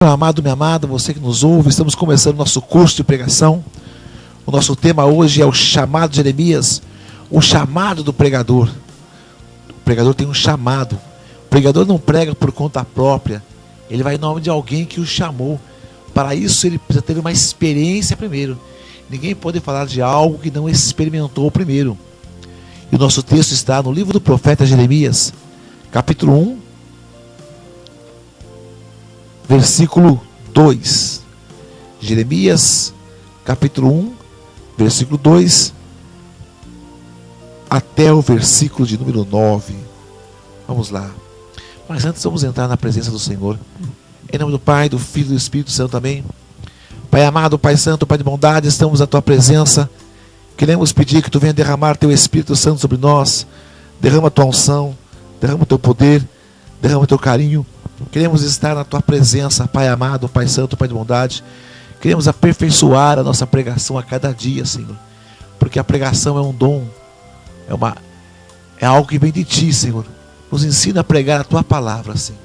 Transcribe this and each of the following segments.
meu amado, minha amada, você que nos ouve, estamos começando o nosso curso de pregação. O nosso tema hoje é o chamado de Jeremias, o chamado do pregador. O pregador tem um chamado. O pregador não prega por conta própria, ele vai em nome de alguém que o chamou. Para isso ele precisa ter uma experiência primeiro. Ninguém pode falar de algo que não experimentou primeiro. E o nosso texto está no livro do profeta Jeremias, capítulo 1, versículo 2. Jeremias, capítulo 1, versículo 2, até o versículo de número 9. Vamos lá. Mas antes vamos entrar na presença do Senhor. Em nome do Pai, do Filho e do Espírito Santo, amém. Pai amado, Pai santo, Pai de bondade, estamos na Tua presença. Queremos pedir que Tu venha derramar Teu Espírito Santo sobre nós. Derrama a Tua unção, derrama o Teu poder, derrama o Teu carinho. Queremos estar na Tua presença, Pai amado, Pai santo, Pai de bondade. Queremos aperfeiçoar a nossa pregação a cada dia, Senhor. Porque a pregação é um dom, é algo que vem de Ti, Senhor. Nos ensina a pregar a Tua palavra, Senhor.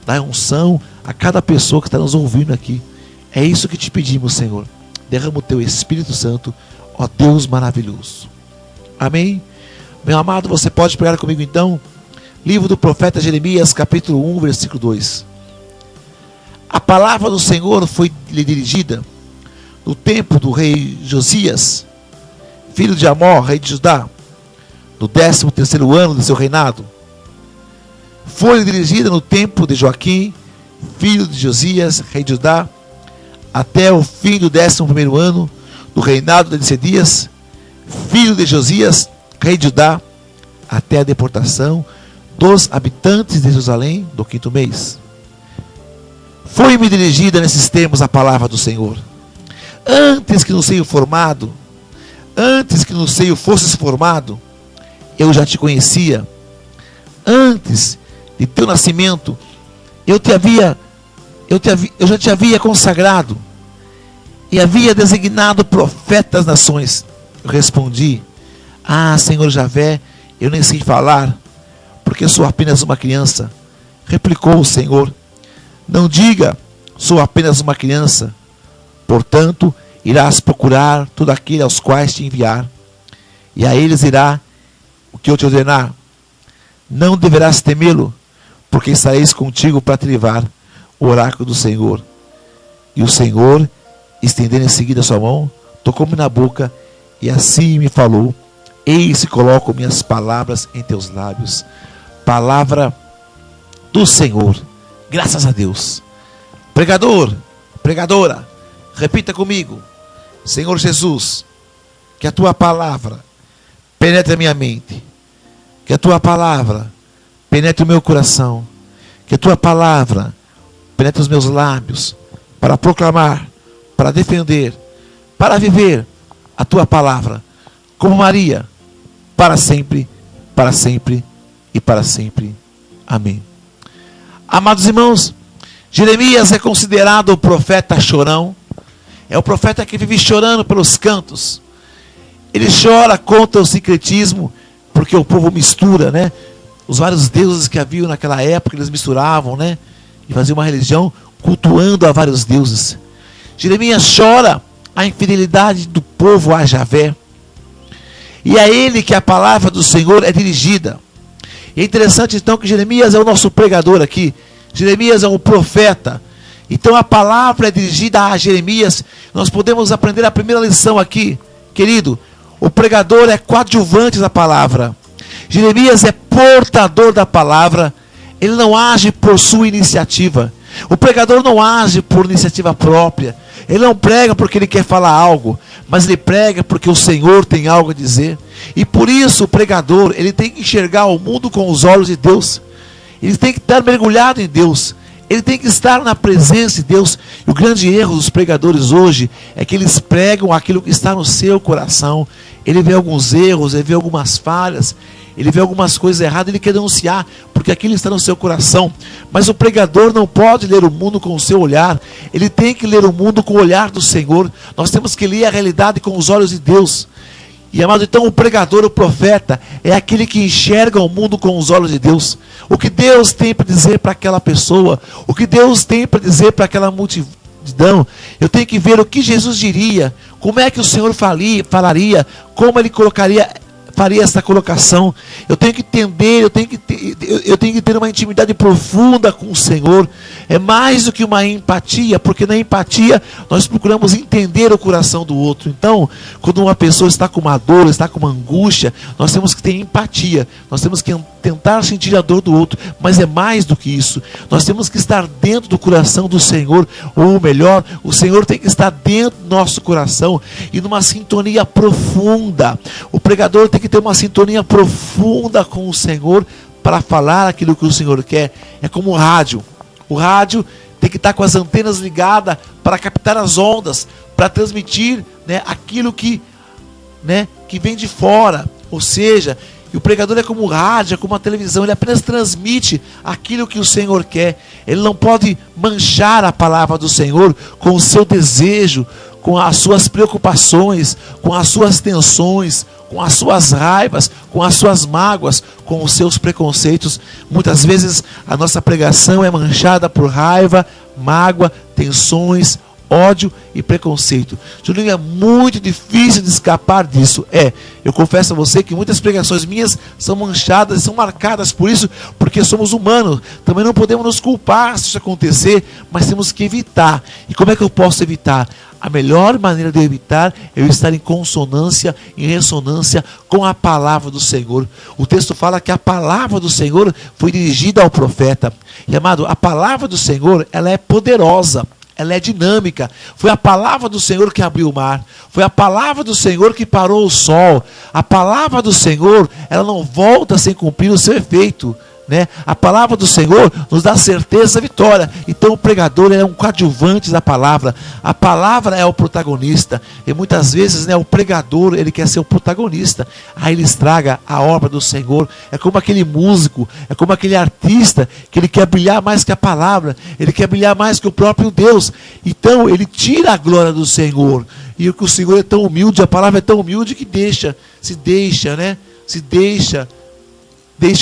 Dá unção a cada pessoa que está nos ouvindo aqui. É isso que te pedimos, Senhor. Derrama o Teu Espírito Santo, ó Deus maravilhoso. Amém? Meu amado, você pode pregar comigo então? Livro do profeta Jeremias, capítulo 1, versículo 2. A palavra do Senhor foi-lhe dirigida no tempo do rei Josias, filho de Amós, rei de Judá, no 13º ano de seu reinado. Foi-lhe dirigida no tempo de Joaquim, filho de Josias, rei de Judá, até o fim do 11º ano do reinado de Sedecias, filho de Josias, rei de Judá, até a deportação dos habitantes de Jerusalém do 5º mês. Foi-me dirigida nesses termos a palavra do Senhor. Antes que no seio fosses formado, eu já te conhecia. Antes de teu nascimento, eu já te havia consagrado e havia designado profeta das nações. Eu respondi: Ah, Senhor Javé, eu nem sei falar, porque sou apenas uma criança. Replicou o Senhor: Não diga, sou apenas uma criança. Portanto, irás procurar todo aquele aos quais te enviar, e a eles irá o que eu te ordenar. Não deverás temê-lo, porque estareis contigo para te livrar, o oráculo do Senhor. E o Senhor, estendendo em seguida a sua mão, tocou-me na boca, e assim me falou: Eis que coloco minhas palavras em teus lábios. Palavra do Senhor. Graças a Deus. Pregador, pregadora, repita comigo: Senhor Jesus, que a Tua palavra penetre a minha mente, que a Tua palavra penetre o meu coração, que a Tua palavra penetre os meus lábios, para proclamar, para defender, para viver a Tua palavra, como Maria, para sempre e para sempre. Amém. Amados irmãos, Jeremias é considerado o profeta chorão. É o profeta que vive chorando pelos cantos. Ele chora contra o sincretismo, porque o povo mistura, né? Os vários deuses que haviam naquela época, eles misturavam, né? E faziam uma religião cultuando a vários deuses. Jeremias chora a infidelidade do povo a Javé. E é a ele que a palavra do Senhor é dirigida. E é interessante então que Jeremias é o nosso pregador aqui. Jeremias é um profeta. Então a palavra é dirigida a Jeremias. Nós podemos aprender a primeira lição aqui, querido. O pregador é coadjuvante da palavra. Jeremias é portador da palavra. Ele não age por sua iniciativa. O pregador não age por iniciativa própria. Ele não prega porque ele quer falar algo, mas ele prega porque o Senhor tem algo a dizer. E por isso o pregador, ele tem que enxergar o mundo com os olhos de Deus. Ele tem que estar mergulhado em Deus. Ele tem que estar na presença de Deus. E o grande erro dos pregadores hoje é que eles pregam aquilo que está no seu coração. Ele vê alguns erros, ele vê algumas falhas, ele vê algumas coisas erradas, ele quer denunciar, porque aquilo está no seu coração. Mas o pregador não pode ler o mundo com o seu olhar. Ele tem que ler o mundo com o olhar do Senhor. Nós temos que ler a realidade com os olhos de Deus. E amado, então o pregador, o profeta, é aquele que enxerga o mundo com os olhos de Deus. O que Deus tem para dizer para aquela pessoa, o que Deus tem para dizer para aquela multidão. Eu tenho que ver o que Jesus diria, como é que o Senhor falaria, como Ele faria essa colocação. Eu tenho que entender, eu tenho que ter uma intimidade profunda com o Senhor. É mais do que uma empatia, porque na empatia nós procuramos entender o coração do outro. Então, quando uma pessoa está com uma dor, está com uma angústia, nós temos que ter empatia, nós temos que tentar sentir a dor do outro, mas é mais do que isso. Nós temos que estar dentro do coração do Senhor, ou melhor, o Senhor tem que estar dentro do nosso coração e numa sintonia profunda. O pregador tem que ter uma sintonia profunda com o Senhor para falar aquilo que o Senhor quer. É como o rádio. O rádio tem que estar com as antenas ligadas para captar as ondas, para transmitir, né, aquilo que vem de fora. Ou seja, e o pregador é como o rádio, é como a televisão, ele apenas transmite aquilo que o Senhor quer. Ele não pode manchar a palavra do Senhor com o seu desejo, com as suas preocupações, com as suas tensões, com as suas raivas, com as suas mágoas, com os seus preconceitos. Muitas vezes a nossa pregação é manchada por raiva, mágoa, tensões, ódio e preconceito. Juninho, é muito difícil de escapar disso. Eu confesso a você que muitas pregações minhas são manchadas, são marcadas por isso, porque somos humanos. Também não podemos nos culpar se isso acontecer, mas temos que evitar. E como é que eu posso evitar? A melhor maneira de eu evitar é eu estar em consonância, em ressonância com a palavra do Senhor. O texto fala que a palavra do Senhor foi dirigida ao profeta. E amado, a palavra do Senhor, ela é poderosa. Ela é dinâmica. Foi a palavra do Senhor que abriu o mar. Foi a palavra do Senhor que parou o sol. A palavra do Senhor, ela não volta sem cumprir o seu efeito, né? A palavra do Senhor nos dá certeza da vitória. Então o pregador é um coadjuvante da palavra. A palavra é o protagonista. E muitas vezes, né, o pregador, ele quer ser o protagonista. Aí ele estraga a obra do Senhor. É como aquele músico, é como aquele artista que ele quer brilhar mais que a palavra. Ele quer brilhar mais que o próprio Deus. Então ele tira a glória do Senhor. E o Senhor é tão humilde, a palavra é tão humilde que deixa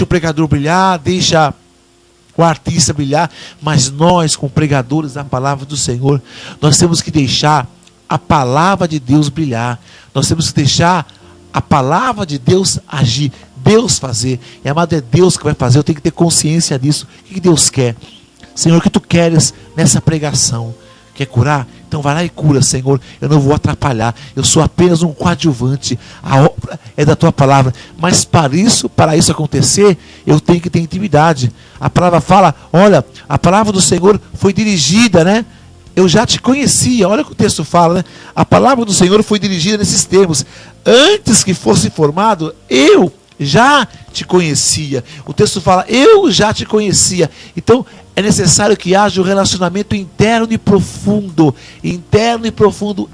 o pregador brilhar, deixa o artista brilhar, mas nós, como pregadores da palavra do Senhor, nós temos que deixar a palavra de Deus brilhar, nós temos que deixar a palavra de Deus agir, Deus fazer. E amado, é Deus que vai fazer, eu tenho que ter consciência disso. O que Deus quer? Senhor, o que tu queres nessa pregação? Quer curar? Então vai lá e cura, Senhor. Eu não vou atrapalhar. Eu sou apenas um coadjuvante. A obra é da tua palavra. Mas para isso acontecer, eu tenho que ter intimidade. A palavra fala, olha, a palavra do Senhor foi dirigida, né? Eu já te conhecia. Olha o que o texto fala, né? A palavra do Senhor foi dirigida nesses termos. Antes que fosse formado, eu já te conhecia. O texto fala, eu já te conhecia. Então, é necessário que haja um relacionamento interno e profundo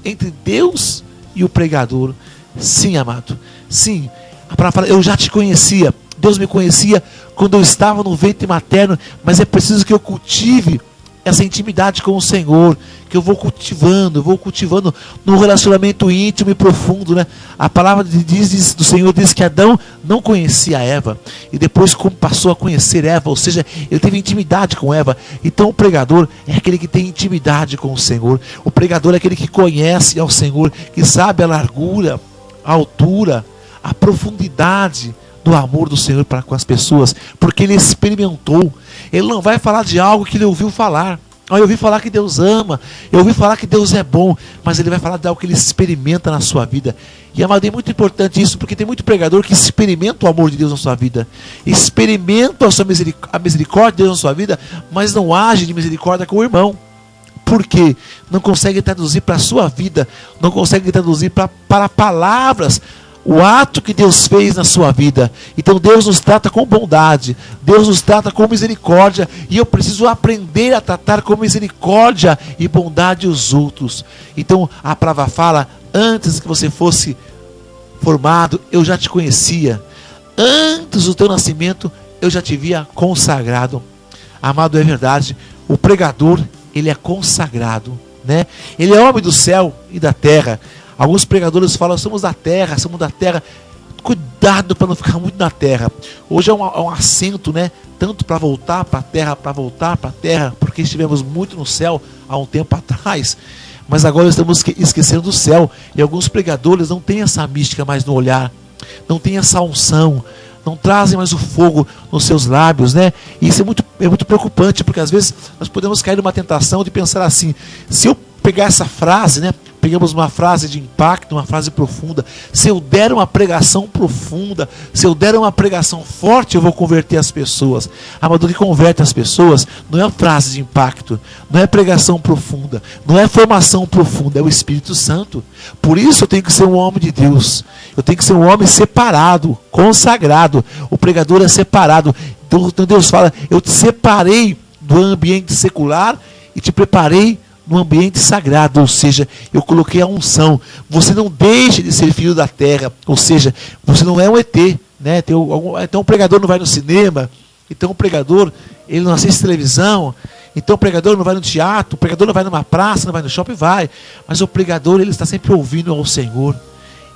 entre Deus e o pregador. Sim, amado. Sim. A palavra fala, eu já te conhecia. Deus me conhecia quando eu estava no ventre materno, mas é preciso que eu cultive essa intimidade com o Senhor, que eu vou cultivando num relacionamento íntimo e profundo, né? A palavra do Senhor diz que Adão não conhecia Eva, e depois como passou a conhecer Eva, ou seja, ele teve intimidade com Eva. Então o pregador é aquele que tem intimidade com o Senhor. O pregador é aquele que conhece ao Senhor, que sabe a largura, a altura, a profundidade do amor do Senhor para com as pessoas, porque ele experimentou. Ele não vai falar de algo que ele ouviu falar. Eu ouvi falar que Deus ama, eu ouvi falar que Deus é bom, mas ele vai falar de algo que ele experimenta na sua vida. E amado, é muito importante isso, porque tem muito pregador que experimenta o amor de Deus na sua vida, experimenta a misericórdia de Deus na sua vida, mas não age de misericórdia com o irmão. Por quê? Não consegue traduzir para a sua vida, não consegue traduzir para palavras o ato que Deus fez na sua vida. Então Deus nos trata com bondade, Deus nos trata com misericórdia, e eu preciso aprender a tratar com misericórdia e bondade os outros. Então a palavra fala, antes que você fosse formado, eu já te conhecia. Antes do teu nascimento, eu já te havia consagrado. Amado, é verdade, o pregador, ele é consagrado, né? Ele é homem do céu e da terra. Alguns pregadores falam, somos da terra. Cuidado para não ficar muito na terra. Hoje é um assento, né? Tanto para voltar para a terra, porque estivemos muito no céu há um tempo atrás, mas agora estamos esquecendo do céu. E alguns pregadores não têm essa mística mais no olhar, não têm essa unção, não trazem mais o fogo nos seus lábios, né? E isso é muito preocupante, porque às vezes nós podemos cair numa tentação de pensar assim: se eu pegar essa frase, né? Pegamos uma frase de impacto, uma frase profunda. Se eu der uma pregação profunda, se eu der uma pregação forte, eu vou converter as pessoas. Amado, o que converte as pessoas não é a frase de impacto, não é pregação profunda, não é formação profunda, é o Espírito Santo. Por isso eu tenho que ser um homem de Deus. Eu tenho que ser um homem separado, consagrado. O pregador é separado. Então Deus fala: eu te separei do ambiente secular e te preparei no ambiente sagrado, ou seja, eu coloquei a unção. Você não deixa de ser filho da terra, ou seja, você não é um ET, né? Então o pregador não vai no cinema, então o pregador ele não assiste televisão, então o pregador não vai no teatro, o pregador não vai numa praça, não vai no shopping, vai, mas o pregador ele está sempre ouvindo ao Senhor.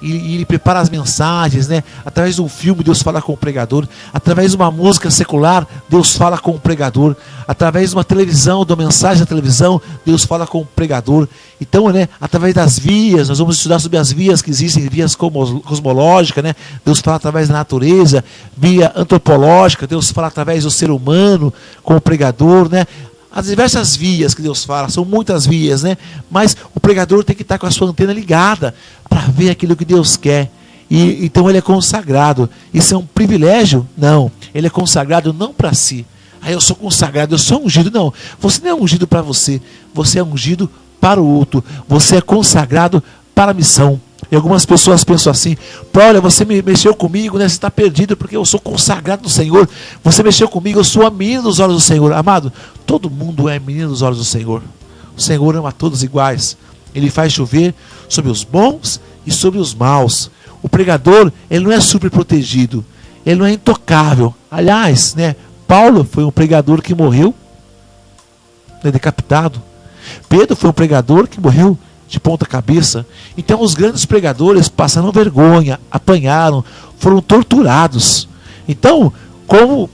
E ele prepara as mensagens, né? Através de um filme Deus fala com o pregador, através de uma música secular Deus fala com o pregador, através de uma televisão, de uma mensagem da televisão Deus fala com o pregador. Então, né, através das vias, nós vamos estudar sobre as vias que existem, vias cosmológicas, né? Deus fala através da natureza, via antropológica, Deus fala através do ser humano com o pregador, né? As diversas vias que Deus fala, são muitas vias, né? Mas o pregador tem que estar com a sua antena ligada para ver aquilo que Deus quer. E então ele é consagrado. Isso é um privilégio? Não. Ele é consagrado não para si. Ah, eu sou consagrado, eu sou ungido. Não. Você não é ungido para você. Você é ungido para o outro. Você é consagrado para a missão. E algumas pessoas pensam assim: olha, você mexeu comigo, né? Você está perdido porque eu sou consagrado do Senhor. Você mexeu comigo, eu sou a menina dos olhos do Senhor. Amado, todo mundo é menino dos olhos do Senhor. O Senhor ama a todos iguais. Ele faz chover sobre os bons e sobre os maus. O pregador, ele não é super protegido, ele não é intocável. Aliás, né, Paulo foi um pregador que morreu, né, decapitado. Pedro foi um pregador que morreu de ponta cabeça. Então os grandes pregadores passaram vergonha, apanharam, foram torturados. Então, como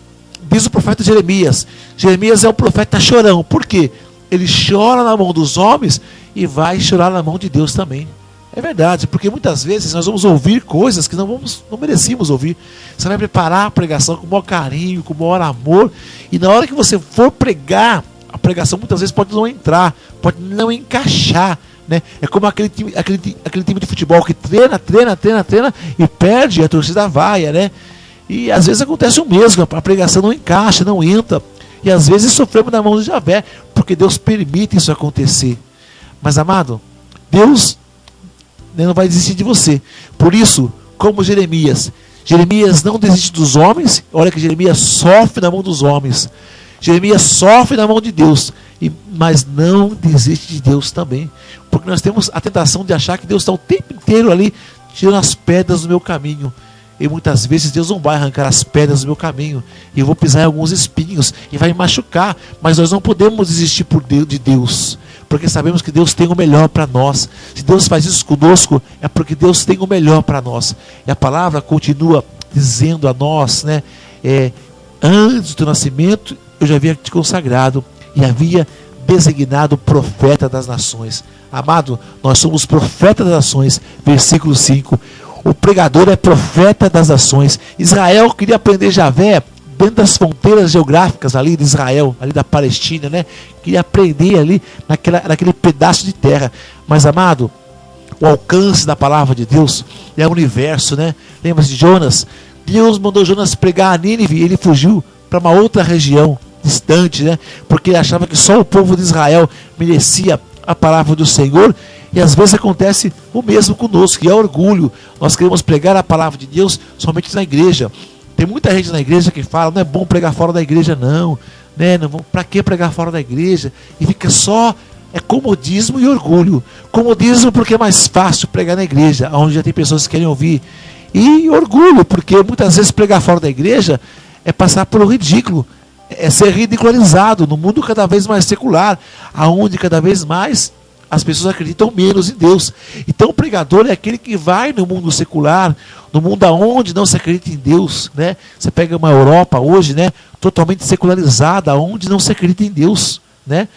diz o profeta Jeremias, Jeremias é um profeta chorão. Por quê? Ele chora na mão dos homens e vai chorar na mão de Deus também. É verdade, porque muitas vezes nós vamos ouvir coisas que não merecíamos ouvir. Você vai preparar a pregação com o maior carinho, com o maior amor, e na hora que você for pregar, a pregação muitas vezes pode não entrar, pode não encaixar, né? É como aquele time de futebol que treina e perde, e a torcida vai, né? E às vezes acontece o mesmo, a pregação não encaixa, não entra. E às vezes sofremos na mão de Javé, porque Deus permite isso acontecer. Mas, amado, Deus não vai desistir de você. Por isso, como Jeremias não desiste dos homens. Olha que Jeremias sofre na mão dos homens. Jeremias sofre na mão de Deus, mas não desiste de Deus também. Porque nós temos a tentação de achar que Deus está o tempo inteiro ali tirando as pedras do meu caminho. E muitas vezes Deus não vai arrancar as pedras do meu caminho. E eu vou pisar em alguns espinhos e vai me machucar. Mas nós não podemos desistir de Deus, porque sabemos que Deus tem o melhor para nós. Se Deus faz isso conosco, é porque Deus tem o melhor para nós. E a palavra continua dizendo a nós, né? Antes do nascimento eu já havia te consagrado e havia designado profeta das nações. Amado, nós somos profeta das nações. Versículo 5. O pregador é profeta das nações. Israel queria aprender Javé dentro das fronteiras geográficas ali de Israel, ali da Palestina, né? Queria aprender ali naquele pedaço de terra. Mas, amado, o alcance da palavra de Deus é o universo, né? Lembra-se de Jonas? Deus mandou Jonas pregar a Nínive e ele fugiu para uma outra região distante, né? Porque ele achava que só o povo de Israel merecia a palavra do Senhor. E às vezes acontece o mesmo conosco, que é orgulho. Nós queremos pregar a palavra de Deus somente na igreja. Tem muita gente na igreja que fala: não é bom pregar fora da igreja não, né? Para que pregar fora da igreja? E fica só, comodismo e orgulho. Comodismo porque é mais fácil pregar na igreja, onde já tem pessoas que querem ouvir. E orgulho, porque muitas vezes pregar fora da igreja é passar pelo ridículo, é ser ridicularizado no mundo cada vez mais secular, aonde cada vez mais as pessoas acreditam menos em Deus. Então o pregador é aquele que vai no mundo secular, no mundo onde não se acredita em Deus, né? Você pega uma Europa hoje, né, totalmente secularizada, onde não se acredita em Deus, né?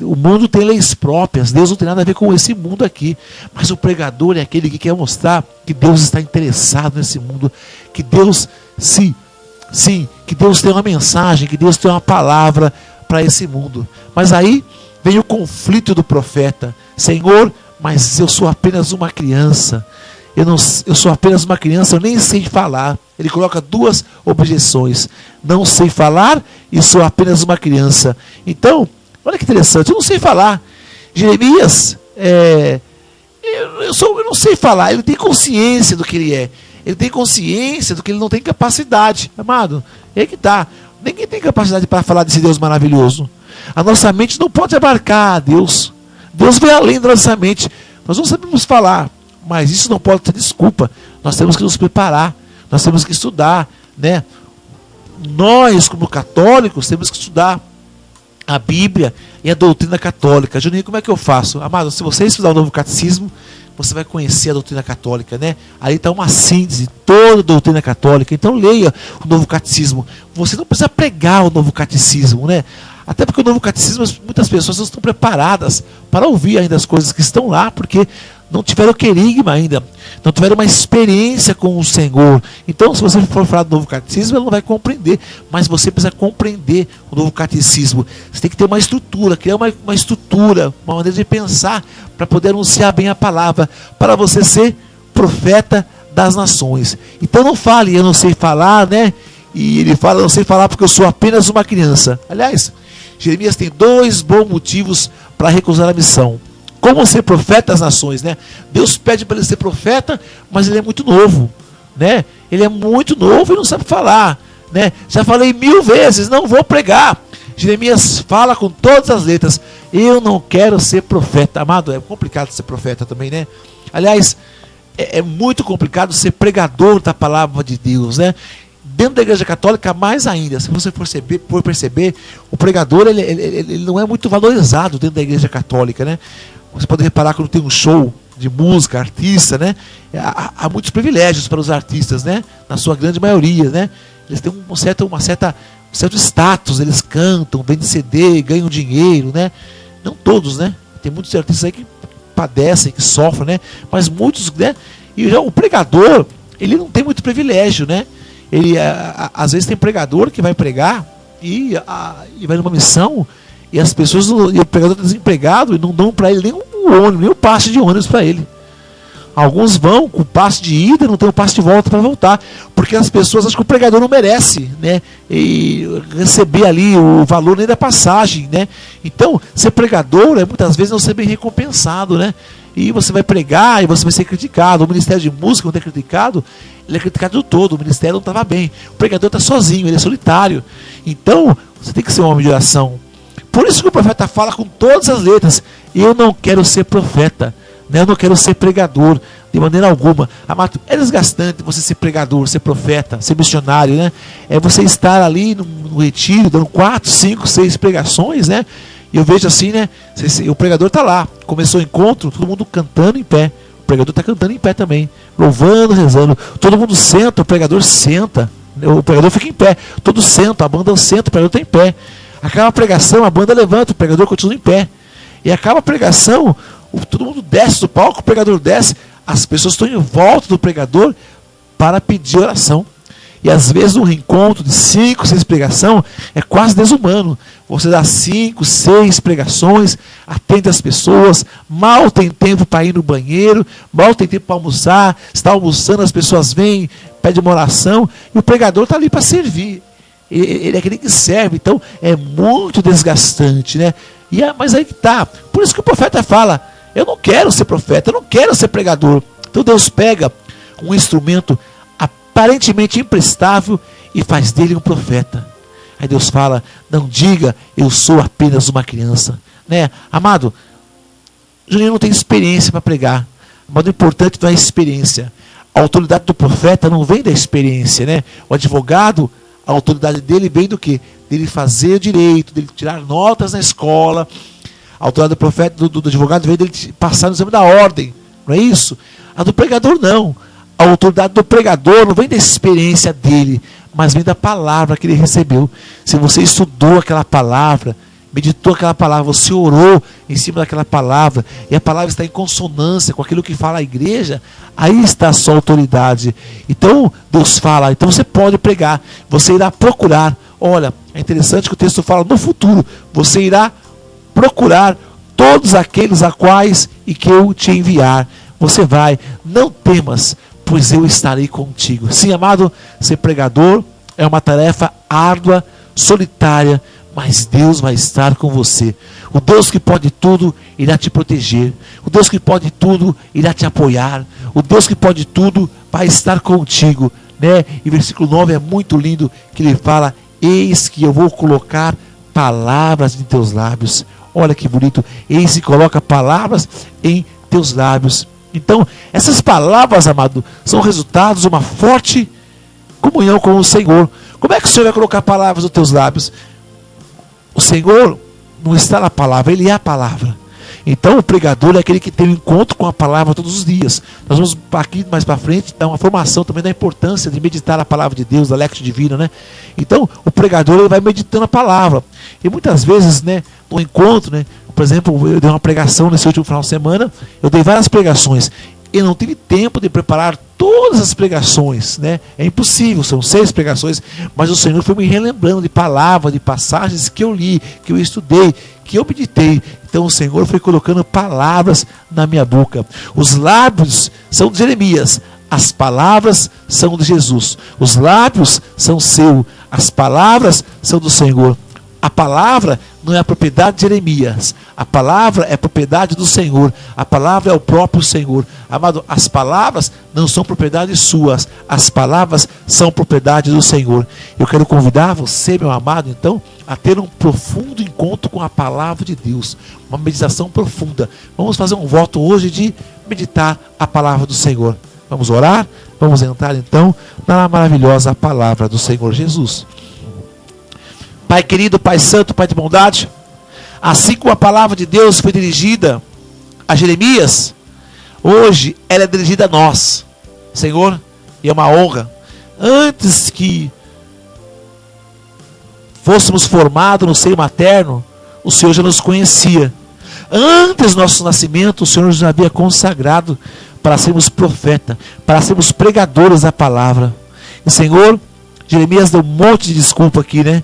O mundo tem leis próprias, Deus não tem nada a ver com esse mundo aqui. Mas o pregador é aquele que quer mostrar que Deus está interessado nesse mundo, que Deus, sim, que Deus tem uma mensagem, que Deus tem uma palavra para esse mundo. Mas aí vem o conflito do profeta: Senhor, mas eu sou apenas uma criança. Eu sou apenas uma criança, eu nem sei falar. Ele coloca duas objeções: não sei falar e sou apenas uma criança. Então, olha que interessante, eu não sei falar. Jeremias, eu não sei falar. Ele tem consciência do que ele é. Ele tem consciência do que ele não tem capacidade. Amado, é aí que está. Ninguém tem capacidade para falar desse Deus maravilhoso. A nossa mente não pode abarcar Deus. Deus vai além da nossa mente. Nós não sabemos falar, mas isso não pode ser desculpa. Nós temos que nos preparar. Nós temos que estudar, né? Nós, como católicos, temos que estudar a Bíblia e a doutrina católica. Juninho, como é que eu faço? Amado, se você estudar o Novo Catecismo, você vai conhecer a doutrina católica, né? Ali está uma síntese, toda a doutrina católica. Então leia o Novo Catecismo. Você não precisa pregar o Novo Catecismo, né? Até porque o Novo Catecismo, muitas pessoas não estão preparadas para ouvir ainda as coisas que estão lá, porque não tiveram querigma ainda, não tiveram uma experiência com o Senhor. Então, se você for falar do Novo Catecismo, ela não vai compreender, mas você precisa compreender o Novo Catecismo. Você tem que ter uma estrutura, criar uma estrutura, uma maneira de pensar, para poder anunciar bem a palavra, para você ser profeta das nações. Então não fale, eu não sei falar, né? E ele fala, eu não sei falar porque eu sou apenas uma criança. Aliás, Jeremias tem dois bons motivos para recusar a missão. Como ser profeta das nações, né? Deus pede para ele ser profeta, mas ele é muito novo, né? Ele é muito novo e não sabe falar, né? Já falei 1000 vezes, não vou pregar. Jeremias fala com todas as letras: eu não quero ser profeta. Amado, é complicado ser profeta também, né? Aliás, é muito complicado ser pregador da palavra de Deus, né? Dentro da Igreja Católica, mais ainda. Se você for perceber, o pregador ele não é muito valorizado dentro da Igreja Católica, né? Você pode reparar quando tem um show de música, artista, né? Há muitos privilégios para os artistas, né? Na sua grande maioria, né? Eles têm um certo status, eles cantam, vendem CD, ganham dinheiro, né? Não todos, né? Tem muitos artistas aí que padecem, que sofrem, né? Mas muitos, né? E já o pregador, ele não tem muito privilégio, né? Ele, às vezes tem pregador que vai pregar e vai numa missão e as pessoas, e o pregador está desempregado e não dão para ele nem um ônibus, nem o passe de ônibus para ele. Alguns vão com o passe de ida e não tem o passe de volta para voltar, porque as pessoas acham que o pregador não merece, né? E receber ali o valor nem da passagem, né? Então, ser pregador é muitas vezes não ser bem recompensado, né? E você vai pregar e você vai ser criticado. O ministério de música, quando é criticado, ele é criticado do todo. O ministério não estava bem. O pregador está sozinho, ele é solitário. Então, você tem que ser um homem de oração. Por isso que o profeta fala com todas as letras: eu não quero ser profeta, né? Eu não quero ser pregador, de maneira alguma. Amado, é desgastante você ser pregador, ser profeta, ser missionário, né? É você estar ali no retiro, dando 4, 5, 6 pregações, né? E eu vejo assim, né? O pregador está lá, começou o encontro, todo mundo cantando em pé. O pregador está cantando em pé também, louvando, rezando. Todo mundo senta, o pregador senta. O pregador fica em pé, todos sentam, a banda senta, o pregador está em pé. Acaba a pregação, a banda levanta, o pregador continua em pé. E acaba a pregação, todo mundo desce do palco, o pregador desce, as pessoas estão em volta do pregador para pedir oração. E às vezes um reencontro de 5, 6 pregações é quase desumano. Você dá 5, 6 pregações, atende as pessoas, mal tem tempo para ir no banheiro, mal tem tempo para almoçar, está almoçando, as pessoas vêm, pedem uma oração, e o pregador está ali para servir. Ele é aquele que serve, então é muito desgastante, né? Mas aí que está. Por isso que o profeta fala: eu não quero ser profeta, eu não quero ser pregador. Então Deus pega um instrumento aparentemente imprestável e faz dele um profeta. Aí Deus fala: não diga, eu sou apenas uma criança, né? Amado, Juninho não tem experiência para pregar, mas o importante não é a experiência. A autoridade do profeta não vem da experiência, né? O advogado, a autoridade dele vem do quê? Dele fazer direito, dele tirar notas na escola. A autoridade do profeta, do advogado, veio dele passar no exame da ordem. Não é isso? A do pregador não. A autoridade do pregador não vem da experiência dele, mas vem da palavra que ele recebeu. Se você estudou aquela palavra, meditou aquela palavra, você orou em cima daquela palavra, e a palavra está em consonância com aquilo que fala a igreja, aí está a sua autoridade. Então Deus fala, então você pode pregar, você irá procurar. Olha, é interessante que o texto fala no futuro, você irá procurar todos aqueles a quais e que eu te enviar. Você vai, não temas, pois eu estarei contigo. Sim, amado, ser pregador é uma tarefa árdua, solitária, mas Deus vai estar com você. O Deus que pode tudo irá te proteger. O Deus que pode tudo irá te apoiar. O Deus que pode tudo vai estar contigo, né? E versículo 9 é muito lindo, que ele fala: eis que eu vou colocar palavras em teus lábios. Olha que bonito. Eis que coloca palavras em teus lábios. Então, essas palavras, amado, são resultados de uma forte comunhão com o Senhor. Como é que o Senhor vai colocar palavras nos teus lábios? O Senhor não está na palavra, Ele é a palavra. Então o pregador é aquele que tem um encontro com a palavra todos os dias. Nós vamos aqui mais para frente dar uma formação também da importância de meditar a palavra de Deus, da Lectio Divina, né? Então o pregador ele vai meditando a palavra. E muitas vezes, né, no encontro, né, por exemplo, eu dei uma pregação nesse último final de semana, eu dei várias pregações. Eu não tive tempo de preparar todas as pregações, né? É impossível, são 6 pregações, mas o Senhor foi me relembrando de palavras, de passagens que eu li, que eu estudei, que eu meditei. Então o Senhor foi colocando palavras na minha boca. Os lábios são de Jeremias, as palavras são de Jesus. Os lábios são seu, as palavras são do Senhor. A palavra não é a propriedade de Jeremias. A palavra é propriedade do Senhor. A palavra é o próprio Senhor. Amado, as palavras não são propriedade suas. As palavras são propriedade do Senhor. Eu quero convidar você, meu amado, então, a ter um profundo encontro com a palavra de Deus. Uma meditação profunda. Vamos fazer um voto hoje de meditar a palavra do Senhor. Vamos orar? Vamos entrar, então, na maravilhosa palavra do Senhor Jesus. Pai querido, Pai santo, Pai de bondade, assim como a palavra de Deus foi dirigida a Jeremias, hoje ela é dirigida a nós, Senhor, e é uma honra. Antes que fôssemos formados no seio materno, o Senhor já nos conhecia. Antes do nosso nascimento, o Senhor nos havia consagrado para sermos profeta, para sermos pregadores da palavra. E Senhor, Jeremias deu um monte de desculpa aqui, né?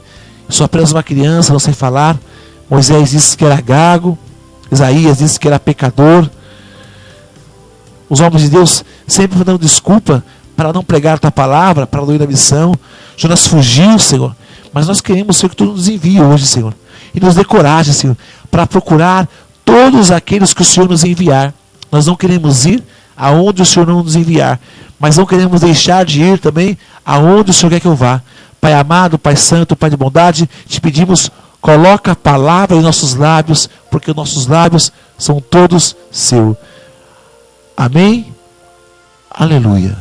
Sou apenas uma criança, não sei falar. Moisés disse que era gago. Isaías disse que era pecador. Os homens de Deus sempre dando desculpa para não pregar a tua palavra, para não ir na missão. Jonas fugiu, Senhor. Mas nós queremos, Senhor, que tu nos envie hoje, Senhor. E nos dê coragem, Senhor, para procurar todos aqueles que o Senhor nos enviar. Nós não queremos ir aonde o Senhor não nos enviar, mas não queremos deixar de ir também aonde o Senhor quer que eu vá. Pai amado, Pai santo, Pai de bondade, te pedimos, coloca a palavra em nossos lábios, porque nossos lábios são todos seus. Amém? Aleluia.